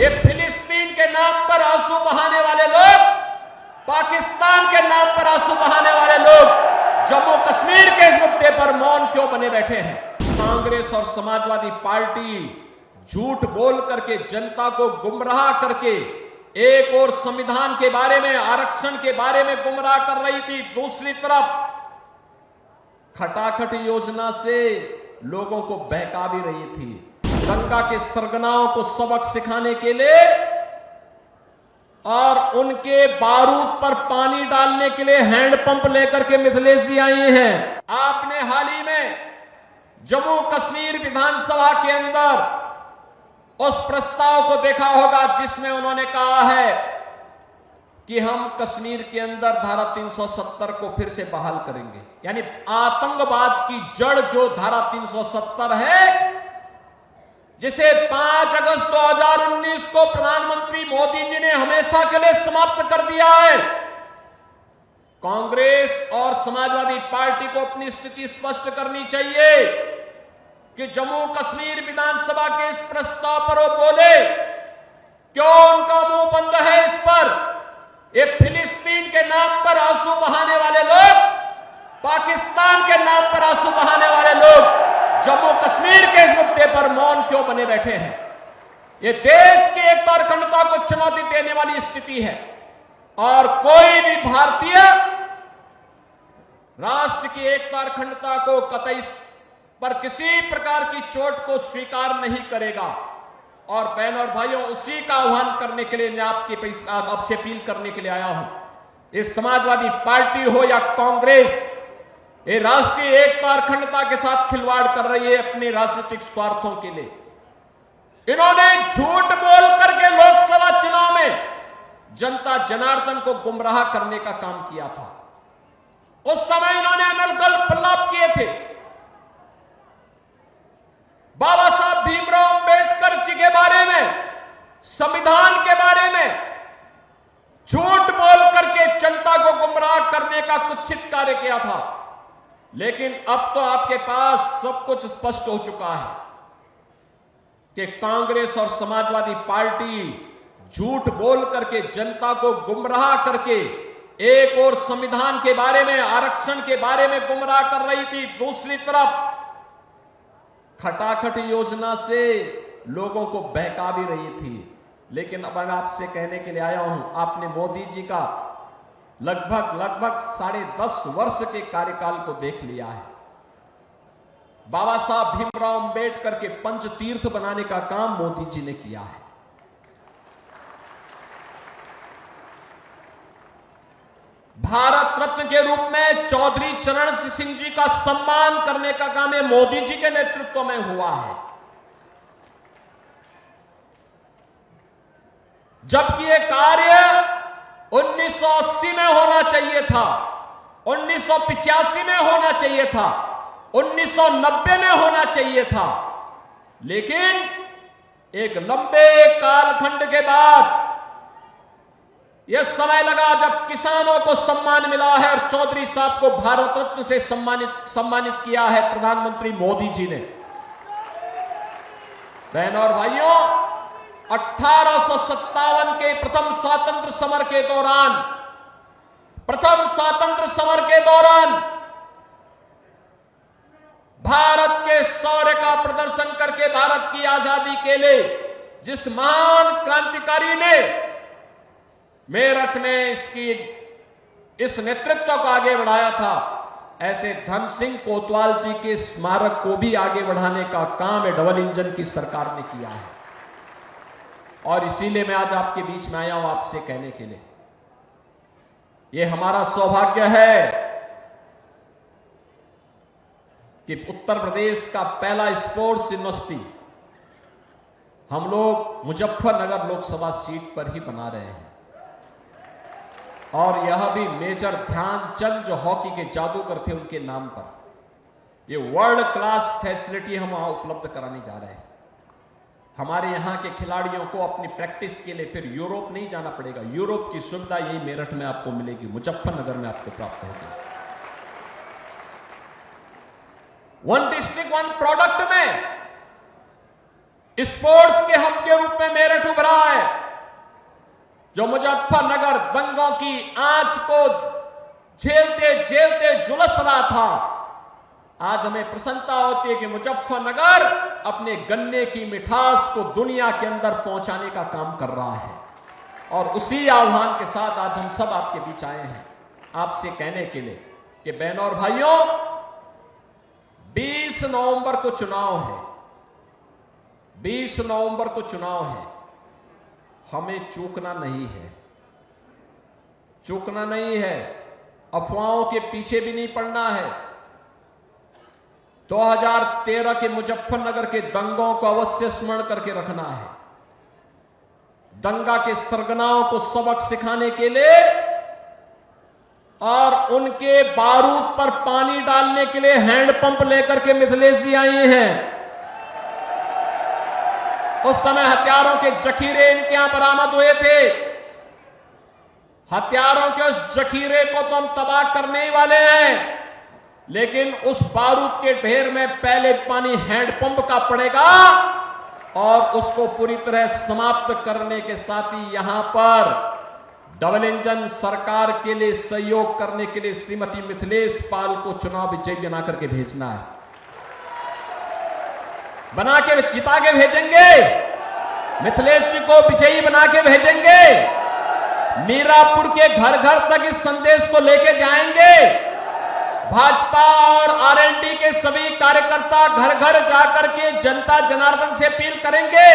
ये फिलिस्तीन के नाम पर आंसू बहाने वाले लोग, पाकिस्तान के नाम पर आंसू बहाने वाले लोग जम्मू कश्मीर के मुद्दे पर मौन क्यों बने बैठे हैं? कांग्रेस और समाजवादी पार्टी झूठ बोल करके जनता को गुमराह करके एक और संविधान के बारे में, आरक्षण के बारे में गुमराह कर रही थी, दूसरी तरफ खटाखट योजना से लोगों को बहका भी रही थी। गंगा के सरगनाओं को सबक सिखाने के लिए और उनके बारूद पर पानी डालने के लिए हैंडपंप लेकर के मिथिलेश जी आई हैं। आपने हाल ही में जम्मू कश्मीर विधानसभा के अंदर उस प्रस्ताव को देखा होगा जिसमें उन्होंने कहा है कि हम कश्मीर के अंदर धारा 370 को फिर से बहाल करेंगे। यानी आतंकवाद की जड़ जो धारा 370 है, जिसे 5 अगस्त 2019 को प्रधानमंत्री मोदी जी ने हमेशा के लिए समाप्त कर दिया है। कांग्रेस और समाजवादी पार्टी को अपनी स्थिति स्पष्ट करनी चाहिए कि जम्मू कश्मीर विधानसभा के इस प्रस्ताव पर वो बोले, क्यों उनका मुंह बंद है इस पर? ये फिलिस्तीन के नाम पर आंसू बहाने वाले लोग, पाकिस्तान के नाम पर आंसू बहाने वाले लोग जम्मू कश्मीर के मुद्दे पर मौन क्यों बने बैठे हैं? ये देश की एकता और अखंडता को चुनौती देने वाली स्थिति है और कोई भी भारतीय राष्ट्र की एकता और अखंडता को कतई पर किसी प्रकार की चोट को स्वीकार नहीं करेगा। और बहनों और भाइयों, उसी का आह्वान करने के लिए मैं आपसे अपील करने के लिए आया हूं। इस समाजवादी पार्टी हो या कांग्रेस, ये राष्ट्रीय एकता और अखंडता के साथ खिलवाड़ कर रही है अपने राजनीतिक स्वार्थों के लिए। इन्होंने झूठ बोल करके लोकसभा चुनाव में जनता जनार्दन को गुमराह करने का काम किया था। उस समय इन्होंने अनर्गल प्रलाप किए थे। बाबा साहब भीमराव अंबेडकर जी के बारे में, संविधान के बारे में झूठ बोल करके जनता को गुमराह करने का कुत्सित कार्य किया था। लेकिन अब तो आपके पास सब कुछ स्पष्ट हो चुका है कि कांग्रेस और समाजवादी पार्टी झूठ बोल करके जनता को गुमराह करके एक और संविधान के बारे में, आरक्षण के बारे में गुमराह कर रही थी, दूसरी तरफ खटाखट योजना से लोगों को बहका भी रही थी। लेकिन अब मैं आपसे कहने के लिए आया हूं, आपने मोदी जी का लगभग 10.5 वर्ष के कार्यकाल को देख लिया है। बाबा साहब भीमराव अंबेडकर के पंचतीर्थ बनाने का काम मोदी जी ने किया है। भारत रत्न के रूप में चौधरी चरण सिंह जी का सम्मान करने का काम ये मोदी जी के नेतृत्व में हुआ है। जबकि यह कार्य 1980 में होना चाहिए था, 1985 में होना चाहिए था, 1990 में होना चाहिए था, लेकिन एक लंबे कालखंड के बाद यह समय लगा जब किसानों को सम्मान मिला है और चौधरी साहब को भारत रत्न से सम्मानित किया है प्रधानमंत्री मोदी जी ने। बहनों और भाइयों, 1857 के प्रथम स्वातंत्र समर के दौरान भारत के शौर्य का प्रदर्शन करके भारत की आजादी के लिए जिस महान क्रांतिकारी ने मेरठ में इस नेतृत्व को आगे बढ़ाया था, ऐसे धन सिंह कोतवाल जी के स्मारक को भी आगे बढ़ाने का काम डबल इंजन की सरकार ने किया है। और इसीलिए मैं आज आपके बीच में आया हूं आपसे कहने के लिए, यह हमारा सौभाग्य है कि उत्तर प्रदेश का पहला स्पोर्ट्स यूनिवर्सिटी हम लोग मुजफ्फरनगर लोकसभा सीट पर ही बना रहे हैं। और यह भी मेजर ध्यानचंद जो हॉकी के जादूगर थे उनके नाम पर यह वर्ल्ड क्लास फैसिलिटी हम वहां उपलब्ध कराने जा रहे हैं। हमारे यहां के खिलाड़ियों को अपनी प्रैक्टिस के लिए फिर यूरोप नहीं जाना पड़ेगा। यूरोप की सुविधा यही मेरठ में आपको मिलेगी, मुजफ्फरनगर में आपको प्राप्त होगी। वन डिस्ट्रिक्ट वन प्रोडक्ट में स्पोर्ट्स के हब के रूप में मेरठ उभरा है, जो मुजफ्फरनगर दंगों की आंच को झेलते झेलते झुलस रहा था। आज हमें प्रसन्नता होती है कि मुजफ्फरनगर अपने गन्ने की मिठास को दुनिया के अंदर पहुंचाने का काम कर रहा है। और उसी आह्वान के साथ आज हम सब आपके बीच आए हैं, आपसे कहने के लिए कि बहनों और भाइयों, 20 नवंबर को चुनाव है, 20 नवंबर को चुनाव है। हमें चूकना नहीं है, चूकना नहीं है, अफवाहों के पीछे भी नहीं पड़ना है। 2013 के मुजफ्फरनगर के दंगों को अवश्य स्मरण करके रखना है। दंगा के सरगनाओं को सबक सिखाने के लिए और उनके बारूद पर पानी डालने के लिए हैंडपंप लेकर के मिथिलेश जी आई हैं। उस समय हथियारों के जखीरे इनके यहां बरामद हुए थे। हथियारों के उस जखीरे को तो हम तबाह करने ही वाले हैं, लेकिन उस बारूद के ढेर में पहले पानी हैंडपंप का पड़ेगा और उसको पूरी तरह समाप्त करने के साथ ही यहां पर डबल इंजन सरकार के लिए सहयोग करने के लिए श्रीमती मिथिलेश पाल को चुनाव विजयी बना करके भेजना है। बना के जिता के भेजेंगे, मिथिलेश जी को विजयी बना के भेजेंगे। मीरापुर के घर घर तक इस संदेश को लेके जाएंगे। भाजपा और आरएलडी के सभी कार्यकर्ता घर घर जाकर के जनता जनार्दन से अपील करेंगे